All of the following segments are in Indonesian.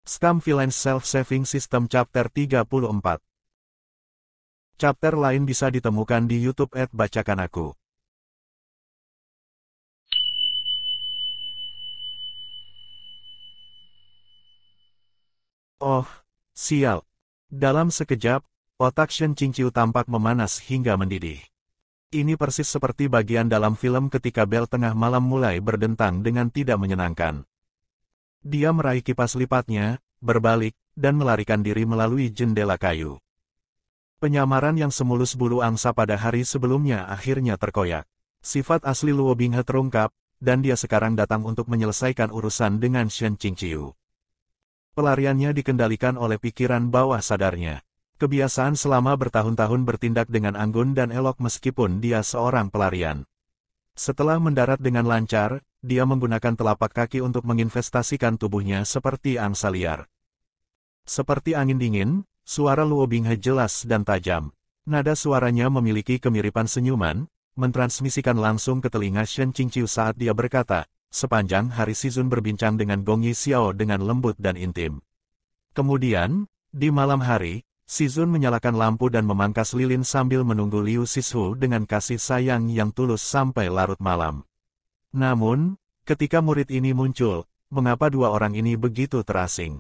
Scam Villains Self-Saving System Chapter 34. Chapter lain bisa ditemukan di YouTube @bacakan aku. Oh, sial. Dalam sekejap, otak Shen Qingqiu tampak memanas hingga mendidih. Ini persis seperti bagian dalam film ketika bel tengah malam mulai berdentang dengan tidak menyenangkan. Dia meraih kipas lipatnya, berbalik, dan melarikan diri melalui jendela kayu. Penyamaran yang semulus bulu angsa pada hari sebelumnya akhirnya terkoyak. Sifat asli Luo Binghe terungkap, dan dia sekarang datang untuk menyelesaikan urusan dengan Shen Qingqiu. Pelariannya dikendalikan oleh pikiran bawah sadarnya. Kebiasaan selama bertahun-tahun bertindak dengan anggun dan elok meskipun dia seorang pelarian. Setelah mendarat dengan lancar, dia menggunakan telapak kaki untuk menginvestasikan tubuhnya seperti angsa liar. Seperti angin dingin, suara Luo Binghe jelas dan tajam. Nada suaranya memiliki kemiripan senyuman, mentransmisikan langsung ke telinga Shen Qingqiu saat dia berkata, sepanjang hari Shizun berbincang dengan Gong Yixiao dengan lembut dan intim. Kemudian, di malam hari, Shizun menyalakan lampu dan memangkas lilin sambil menunggu Liu Sishu dengan kasih sayang yang tulus sampai larut malam. Namun, ketika murid ini muncul, mengapa dua orang ini begitu terasing?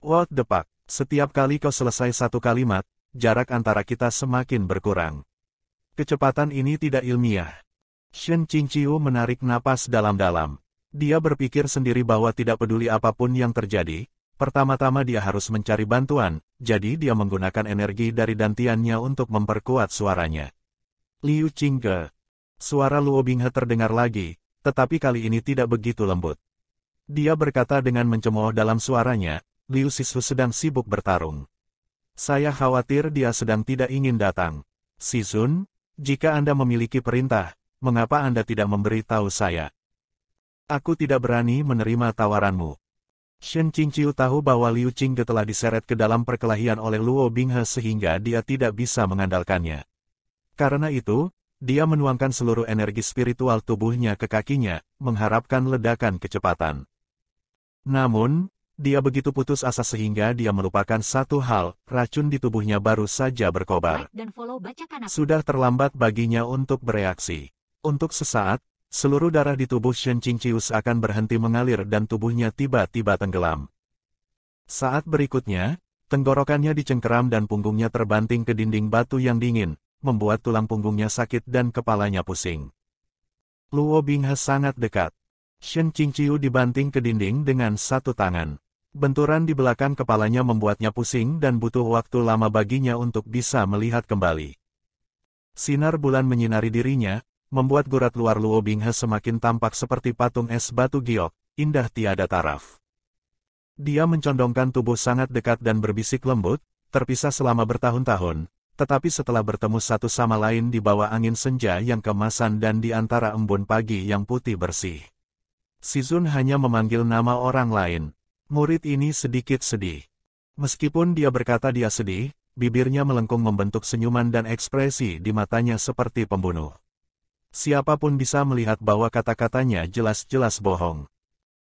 What the fuck? Setiap kali kau selesai satu kalimat, jarak antara kita semakin berkurang. Kecepatan ini tidak ilmiah. Shen Qingqiu menarik napas dalam-dalam. Dia berpikir sendiri bahwa tidak peduli apapun yang terjadi, pertama-tama dia harus mencari bantuan, jadi dia menggunakan energi dari dantiannya untuk memperkuat suaranya. Liu Qingge. Suara Luo Binghe terdengar lagi, tetapi kali ini tidak begitu lembut. Dia berkata dengan mencemooh dalam suaranya, Liu Sishu sedang sibuk bertarung. Saya khawatir dia sedang tidak ingin datang. Shizun, jika Anda memiliki perintah, mengapa Anda tidak memberi tahu saya? Aku tidak berani menerima tawaranmu. Shen Qingqiu tahu bahwa Liu Qingge telah diseret ke dalam perkelahian oleh Luo Binghe sehingga dia tidak bisa mengandalkannya. Karena itu, dia menuangkan seluruh energi spiritual tubuhnya ke kakinya, mengharapkan ledakan kecepatan. Namun, dia begitu putus asa sehingga dia melupakan satu hal, racun di tubuhnya baru saja berkobar. Sudah terlambat baginya untuk bereaksi. Untuk sesaat, seluruh darah di tubuh Shen Qingqiu akan berhenti mengalir dan tubuhnya tiba-tiba tenggelam. Saat berikutnya, tenggorokannya dicengkeram dan punggungnya terbanting ke dinding batu yang dingin, membuat tulang punggungnya sakit dan kepalanya pusing. Luo Binghe sangat dekat. Shen Qingqiu dibanting ke dinding dengan satu tangan. Benturan di belakang kepalanya membuatnya pusing dan butuh waktu lama baginya untuk bisa melihat kembali. Sinar bulan menyinari dirinya, membuat gurat luar Luo Binghe semakin tampak seperti patung es batu giok, indah tiada taraf. Dia mencondongkan tubuh sangat dekat dan berbisik lembut, terpisah selama bertahun-tahun, tetapi setelah bertemu satu sama lain di bawah angin senja yang kemasan dan di antara embun pagi yang putih bersih. Shizun hanya memanggil nama orang lain. Murid ini sedikit sedih. Meskipun dia berkata dia sedih, bibirnya melengkung membentuk senyuman dan ekspresi di matanya seperti pembunuh. Siapapun bisa melihat bahwa kata-katanya jelas-jelas bohong.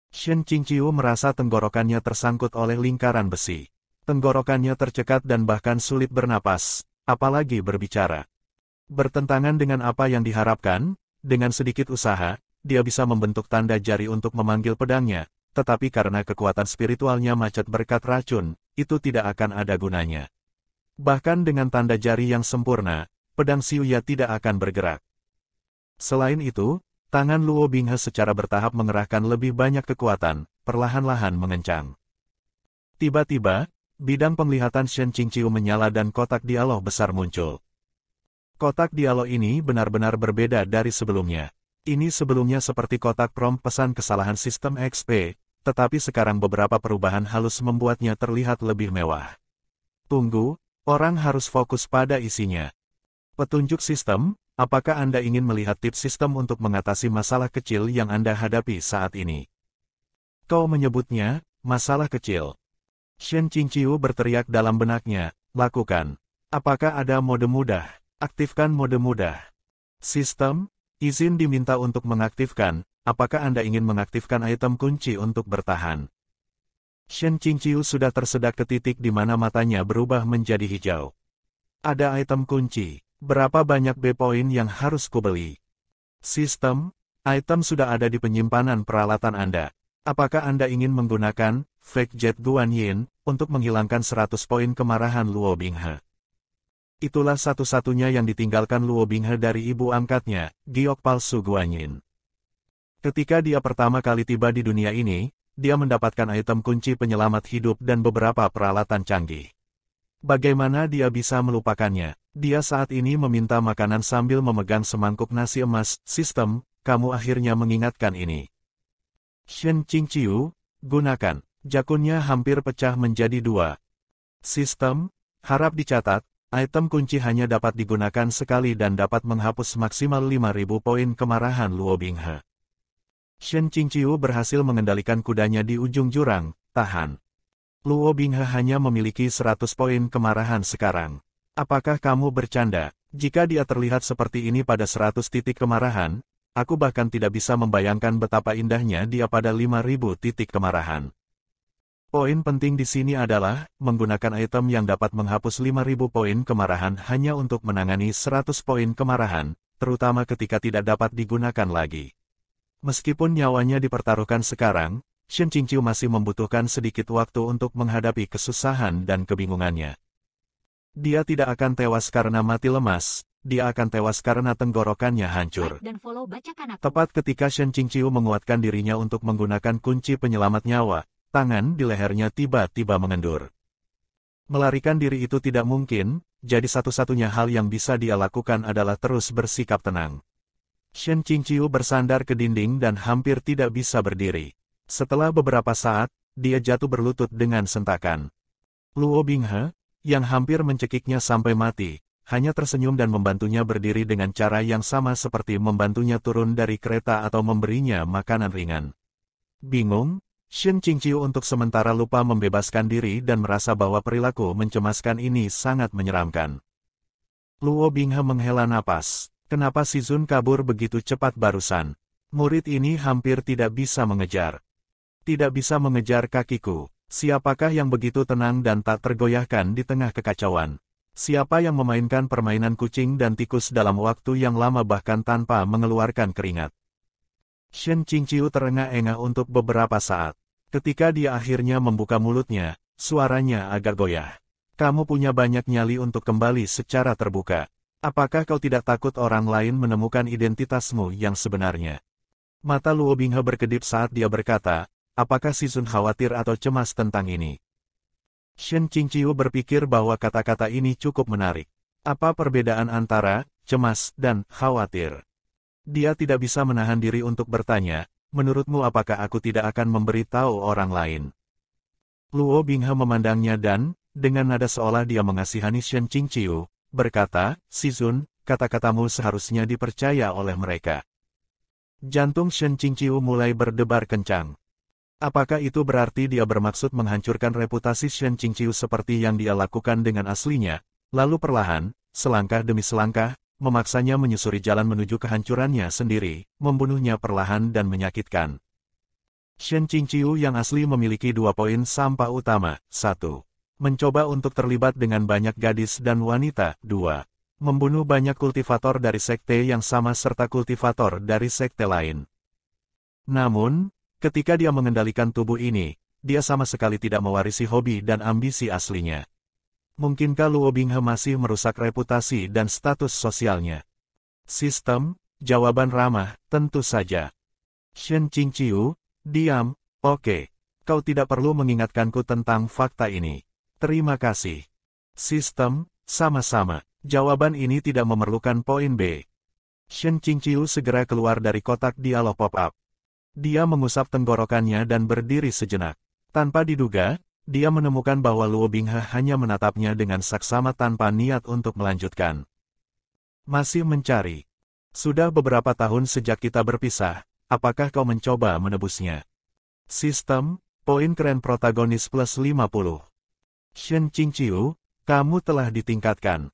Shen Qingqiu merasa tenggorokannya tersangkut oleh lingkaran besi. Tenggorokannya tercekat dan bahkan sulit bernapas, apalagi berbicara. Bertentangan dengan apa yang diharapkan, dengan sedikit usaha, dia bisa membentuk tanda jari untuk memanggil pedangnya, tetapi karena kekuatan spiritualnya macet berkat racun, itu tidak akan ada gunanya. Bahkan dengan tanda jari yang sempurna, pedang Xiuya tidak akan bergerak. Selain itu, tangan Luo Binghe secara bertahap mengerahkan lebih banyak kekuatan, perlahan-lahan mengencang. Tiba-tiba, bidang penglihatan Shen Qingqiu menyala dan kotak dialog besar muncul. Kotak dialog ini benar-benar berbeda dari sebelumnya. Ini sebelumnya seperti kotak prompt pesan kesalahan sistem XP, tetapi sekarang beberapa perubahan halus membuatnya terlihat lebih mewah. Tunggu, orang harus fokus pada isinya. Petunjuk sistem, apakah Anda ingin melihat tips sistem untuk mengatasi masalah kecil yang Anda hadapi saat ini? Kau menyebutnya, masalah kecil. Shen Qingqiu berteriak dalam benaknya, lakukan. Apakah ada mode mudah? Aktifkan mode mudah. Sistem, izin diminta untuk mengaktifkan, apakah Anda ingin mengaktifkan item kunci untuk bertahan? Shen Qingqiu sudah tersedak ke titik di mana matanya berubah menjadi hijau. Ada item kunci. Berapa banyak B-Point yang harus kubeli? Sistem, item sudah ada di penyimpanan peralatan Anda. Apakah Anda ingin menggunakan Fake Jet Guanyin untuk menghilangkan 100 poin kemarahan Luo Binghe? Itulah satu-satunya yang ditinggalkan Luo Binghe dari ibu angkatnya, giok palsu Guanyin. Ketika dia pertama kali tiba di dunia ini, dia mendapatkan item kunci penyelamat hidup dan beberapa peralatan canggih. Bagaimana dia bisa melupakannya? Dia saat ini meminta makanan sambil memegang semangkuk nasi emas. Sistem, kamu akhirnya mengingatkan ini. Shen Qingqiu, gunakan. Jakunnya hampir pecah menjadi 2. Sistem, harap dicatat, item kunci hanya dapat digunakan sekali dan dapat menghapus maksimal 5.000 poin kemarahan Luo Binghe. Shen Qingqiu berhasil mengendalikan kudanya di ujung jurang. Tahan. Luo Binghe hanya memiliki 100 poin kemarahan sekarang. Apakah kamu bercanda? Jika dia terlihat seperti ini pada 100 titik kemarahan, aku bahkan tidak bisa membayangkan betapa indahnya dia pada 5.000 titik kemarahan. Poin penting di sini adalah, menggunakan item yang dapat menghapus 5.000 poin kemarahan hanya untuk menangani 100 poin kemarahan, terutama ketika tidak dapat digunakan lagi. Meskipun nyawanya dipertaruhkan sekarang, Shen Qingqiu masih membutuhkan sedikit waktu untuk menghadapi kesusahan dan kebingungannya. Dia tidak akan tewas karena mati lemas, dia akan tewas karena tenggorokannya hancur. Tepat ketika Shen Qingqiu menguatkan dirinya untuk menggunakan kunci penyelamat nyawa, tangan di lehernya tiba-tiba mengendur. Melarikan diri itu tidak mungkin, jadi satu-satunya hal yang bisa dia lakukan adalah terus bersikap tenang. Shen Qingqiu bersandar ke dinding dan hampir tidak bisa berdiri. Setelah beberapa saat, dia jatuh berlutut dengan sentakan. Luo Binghe, yang hampir mencekiknya sampai mati, hanya tersenyum dan membantunya berdiri dengan cara yang sama seperti membantunya turun dari kereta atau memberinya makanan ringan. Bingung, Shen Qingqiu untuk sementara lupa membebaskan diri dan merasa bahwa perilaku mencemaskan ini sangat menyeramkan. Luo Binghe menghela napas. Kenapa Si Zun kabur begitu cepat barusan? Murid ini hampir tidak bisa mengejar. Tidak bisa mengejar kakiku. Siapakah yang begitu tenang dan tak tergoyahkan di tengah kekacauan? Siapa yang memainkan permainan kucing dan tikus dalam waktu yang lama bahkan tanpa mengeluarkan keringat? Shen Qingqiu terengah-engah untuk beberapa saat. Ketika dia akhirnya membuka mulutnya, suaranya agak goyah. Kamu punya banyak nyali untuk kembali secara terbuka. Apakah kau tidak takut orang lain menemukan identitasmu yang sebenarnya? Mata Luo Binghe berkedip saat dia berkata, apakah Si Zun khawatir atau cemas tentang ini? Shen Qingqiu berpikir bahwa kata-kata ini cukup menarik. Apa perbedaan antara cemas dan khawatir? Dia tidak bisa menahan diri untuk bertanya, menurutmu apakah aku tidak akan memberitahu orang lain? Luo Binghe memandangnya dan, dengan nada seolah dia mengasihani Shen Qingqiu, berkata, Si Zun, kata-katamu seharusnya dipercaya oleh mereka. Jantung Shen Qingqiu mulai berdebar kencang. Apakah itu berarti dia bermaksud menghancurkan reputasi Shen Qingqiu seperti yang dia lakukan dengan aslinya, lalu perlahan, selangkah demi selangkah, memaksanya menyusuri jalan menuju kehancurannya sendiri, membunuhnya perlahan dan menyakitkan. Shen Qingqiu yang asli memiliki 2 poin sampah utama. 1. Mencoba untuk terlibat dengan banyak gadis dan wanita. 2. Membunuh banyak kultivator dari sekte yang sama serta kultivator dari sekte lain. Namun, ketika dia mengendalikan tubuh ini, dia sama sekali tidak mewarisi hobi dan ambisi aslinya. Mungkinkah Luo Binghe masih merusak reputasi dan status sosialnya? Sistem, jawaban ramah, tentu saja. Shen Qingqiu, diam, oke. Kau tidak perlu mengingatkanku tentang fakta ini. Terima kasih. Sistem, sama-sama. Jawaban ini tidak memerlukan poin B. Shen Qingqiu segera keluar dari kotak dialog pop-up. Dia mengusap tenggorokannya dan berdiri sejenak. Tanpa diduga, dia menemukan bahwa Luo Binghe hanya menatapnya dengan saksama tanpa niat untuk melanjutkan. Masih mencari. Sudah beberapa tahun sejak kita berpisah, apakah kau mencoba menebusnya? Sistem, poin keren protagonis plus 50. Shen Qingqiu, kamu telah ditingkatkan.